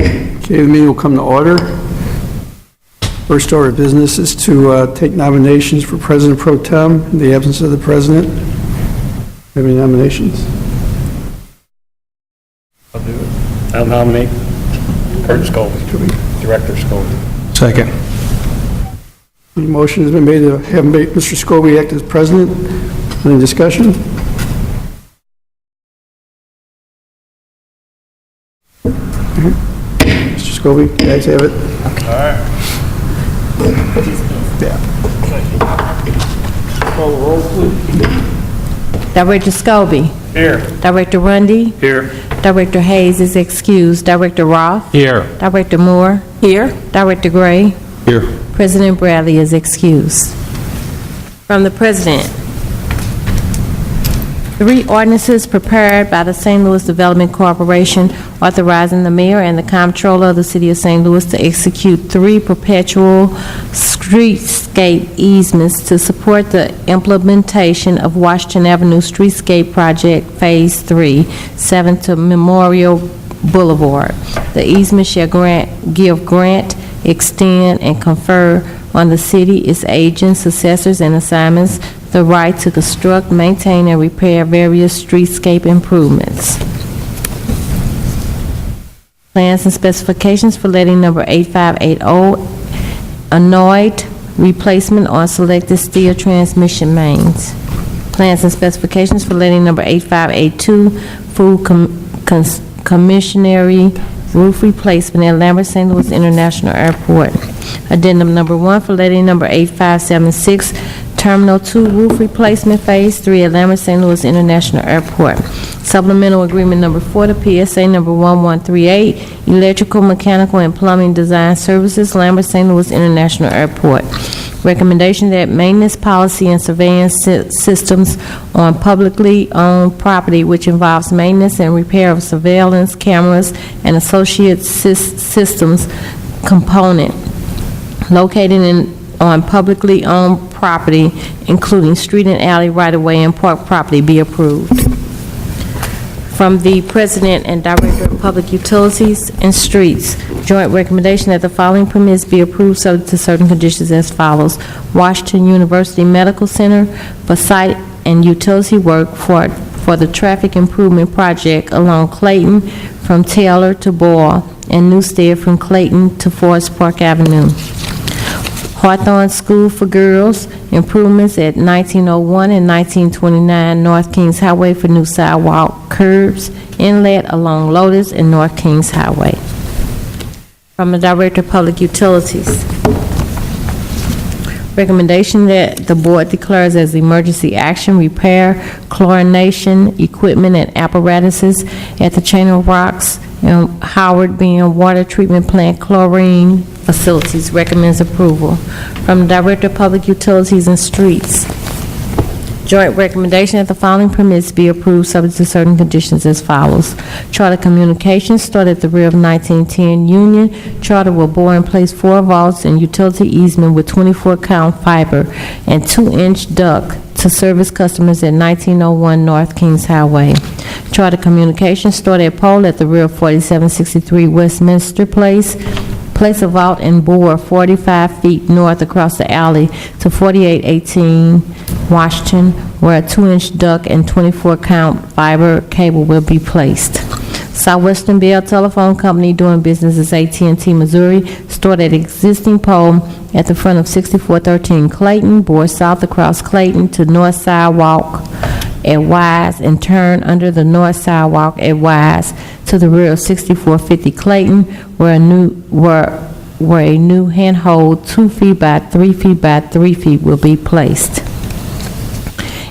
Okay, the meeting will come to order. First order of business is to take nominations for President Pro Tem in the absence of the President. Have any nominations? I'll do it. I'll nominate Kurt Scobie, Director Scobie. Second. The motion has been made to have Mr. Scobie act as President. Any discussion? Mr. Scobie, you guys have it? All right. Call the roll, please. Director Scobie. Here. Director Rundy. Here. Director Hayes is excused. Director Roth. Here. Director Moore. Here. Director Gray. Here. President Bradley is excused. From the President. 3 ordinances prepared by the St. Louis Development Corporation authorizing the mayor and the comptroller of the city of St. Louis to execute 3 perpetual streetscape easements to support the implementation of Washington Avenue Streetscape Project Phase 3, 7th to Memorial Boulevard. The easement shall give grant, extend, and confer on the city, its agents, assessors, and assignments the right to construct, maintain, and repair various streetscape improvements. Plans and specifications for letting number 8580, annoyed replacement on selected steel transmission mains. Plans and specifications for letting number 8582, food commissionary roof replacement at Lambert St. Louis International Airport. Addendum number 1 for letting number 8576, Terminal 2 roof replacement Phase 3 at Lambert St. Louis International Airport. Supplemental agreement number 4 to PSA number 1138, electrical, mechanical, and plumbing design services, Lambert St. Louis International Airport. Recommendation that maintenance policy and surveillance systems on publicly owned property, which involves maintenance and repair of surveillance cameras and associated systems component located on publicly owned property, including street and alley right-of-way and park property, be approved. From the President and Director of Public Utilities and Streets, joint recommendation that the following permits be approved subject to certain conditions as follows. Washington University Medical Center for site and utility work for the traffic improvement project along Clayton from Taylor to Boyle and Newstead from Clayton to Forest Park Avenue. Hawthorne School for Girls, improvements at 1901 and 1929 North Kings Highway for new sidewalk curbs, inlet along Lotus and North Kings Highway. From the Director of Public Utilities. Recommendation that the board declares as emergency action repair chlorination equipment and apparatuses at the Chain of Rocks and Howard Bend Water Treatment Plant chlorine facilities. Recommends approval. From the Director of Public Utilities and Streets. Joint recommendation that the following permits be approved subject to certain conditions as follows. Charter Communications start at the rear of 1910 Union. Charter will bore and place 4 vaults and utility easement with 24-count fiber and 2-inch duct to service customers at 1901 North Kings Highway. Charter Communications start at pole at the rear of 4763 Westminster Place. Place a vault and bore 45 feet north across the alley to 4818 Washington, where a 2-inch duct and 24-count fiber cable will be placed. Southwestern Bell Telephone Company doing business as AT&T Missouri, stored at existing pole at the front of 6413 Clayton, bore south across Clayton to north sidewalk at Wise and turn under the north sidewalk at Wise to the rear of 6450 Clayton, where a new handhold 2 feet by 3 feet by 3 feet will be placed.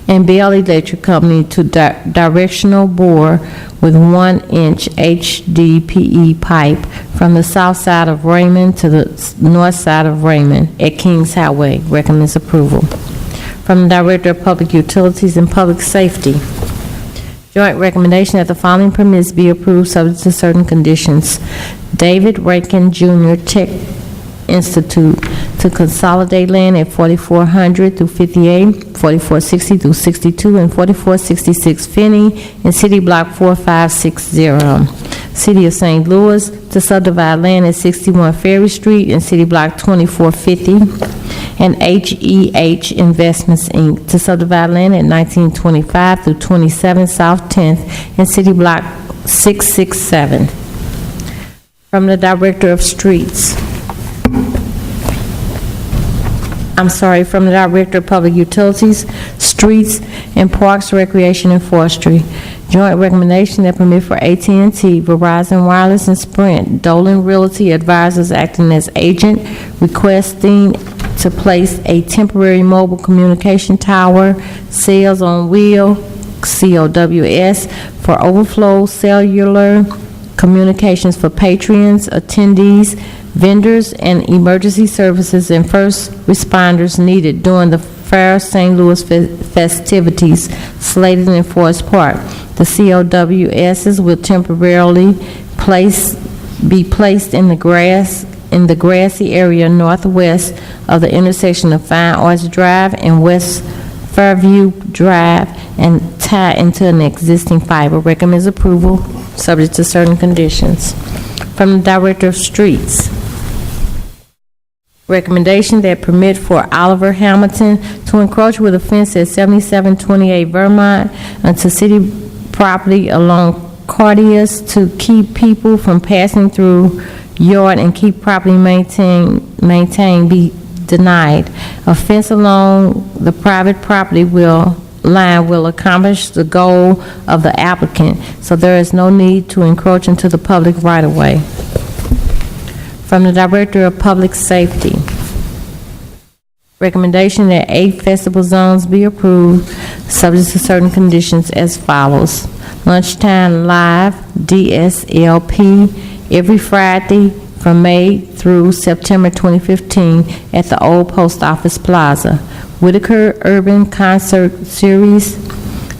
And Bell Electric Company to directional bore with 1-inch HDPE pipe from the south side of Raymond to the north side of Raymond at Kings Highway. Recommends approval. From the Director of Public Utilities and Public Safety. Joint recommendation that the following permits be approved subject to certain conditions. David Rankin Jr. Tech Institute to consolidate land at 4400 through 58, 4460 through 62, and 4466 Finney in City Block 4560. City of St. Louis, to subdivide land at 61 Ferry Street in City Block 2450, and HEH Investments, Inc., to subdivide land at 1925 through 27 South 10th in City Block 667. From the Director of Streets. From the Director of Public Utilities, Streets, and Parks, Recreation, and Forestry. Joint recommendation that permit for AT&T, Verizon Wireless, and Sprint, Dolan Realty Advisors acting as agent, requesting to place a temporary mobile communication tower, Sales on Wheel, COWS, for overflow cellular communications for patrons, attendees, vendors, and emergency services and first responders needed during the Fair St. Louis festivities slated in Forest Park. The COWSs will temporarily be placed in the grassy area northwest of the intersection of Fine Arts Drive and West Fairview Drive and tie into an existing fiber. Recommends approval, subject to certain conditions. From the Director of Streets. Recommendation that permit for Oliver Hamilton to encroach with a fence at 7728 Vermont onto city property along Cartiers to keep people from passing through yard and keep property maintained be denied. A fence along the private property line will accomplish the goal of the applicant, so there is no need to encroach into the public right-of-way. From the Director of Public Safety. Recommendation that 8 festival zones be approved, subject to certain conditions as follows. Lunchtime live, DSLP, every Friday from May through September 2015 at the Old Post Office Plaza. Whitaker Urban Concert Series,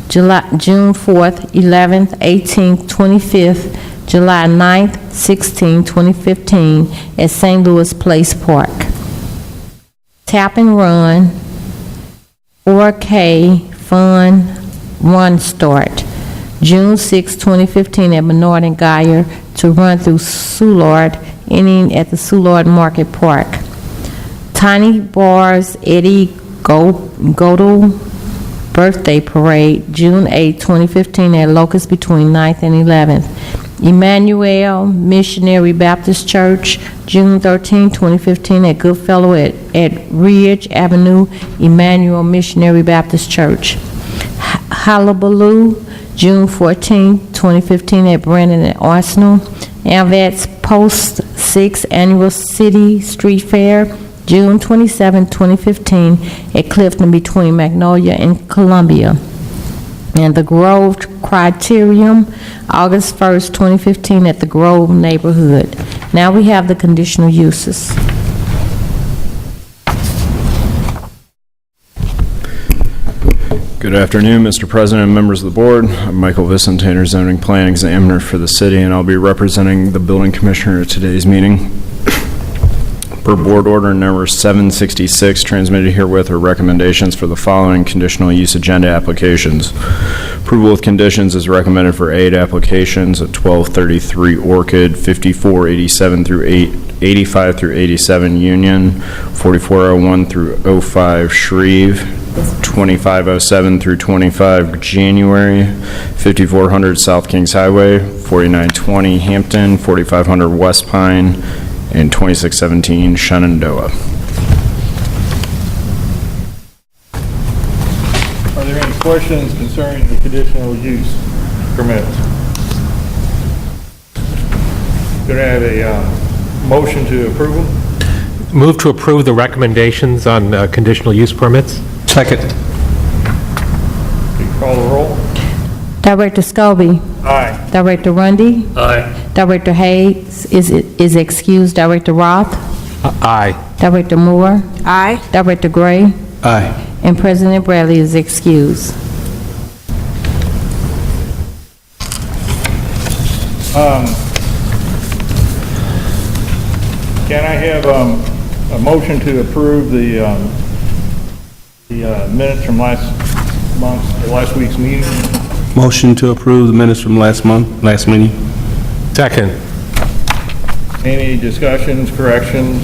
June 4th, 11th, 18th, 25th, July 9th, 16th, 2015 at St. Louis Place Park. Tap and Run, 4K Fun Run Start, June 6, 2015 at Menard and Geyer to run through Soulard, ending at the Soulard Market Park. Tiny Bars Eddie Godel Birthday Parade, June 8, 2015 at Locust between 9th and 11th. Emmanuel Missionary Baptist Church, June 13, 2015 at Goodfellow at Ridge Avenue, Emmanuel Missionary Baptist Church. Hullabaloo, June 14, 2015 at Brandon and Arsenal. Avets Post 6 Annual City Street Fair, June 27, 2015 at Clifton between Magnolia and Columbia. And the Grove Criterium, August 1st, 2015 at the Grove neighborhood. Now we have the conditional uses. Good afternoon, Mr. President and members of the board. I'm Michael Vicentainer, zoning plan examiner for the city, and I'll be representing the building commissioner at today's meeting. Per board order number 766, transmitted herewith are recommendations for the following conditional use agenda applications. Approval with conditions is recommended for 8 applications at 1233 Orchid, 5487 through 85 through 87 Union, 4401 through 05 Shreve, 2507 through 25 January, 5400 South Kings Highway, 4920 Hampton, 4500 West Pine, and 2617 Shenandoah. Are there any questions concerning the conditional use permits? Could I have a motion to approve them? Move to approve the recommendations on conditional use permits. Second. Could you call the roll? Director Scobie. Aye. Director Rundy. Aye. Director Hayes is excused. Director Roth. Aye. Director Moore. Aye. Director Gray. Aye. And President Bradley is excused. Can I have a motion to approve the minutes from last week's meeting? Motion to approve the minutes from last meeting. Second. Any discussions, corrections?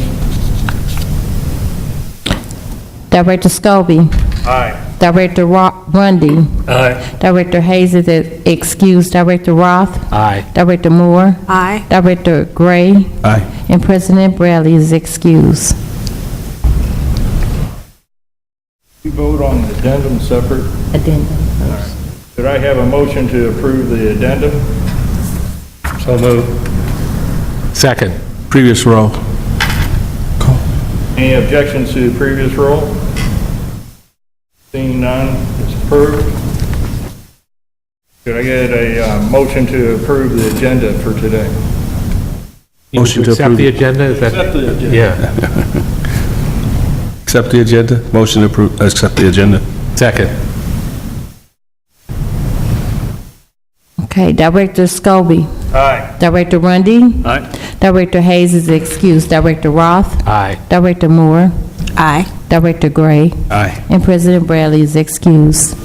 Director Scobie. Aye. Director Rundy. Aye. Director Hayes is excused. Director Roth. Aye. Director Moore. Aye. Director Gray. Aye. And President Bradley is excused. We vote on the addendum separate. Addendum. Could I have a motion to approve the addendum? So moved. Second. Previous roll. Any objections to the previous roll? Seeing none, it's approved. Could I get a motion to approve the agenda for today? Motion to Accept approve. the agenda, is that? Accept the agenda. Yeah. Accept the agenda. Motion to approve, accept the agenda. Second. Okay, Director Scobie. Aye. Director Rundy. Aye. Director Hayes is excused. Director Roth. Aye. Director Moore. Aye. Director Gray. Aye. And President Bradley is excused.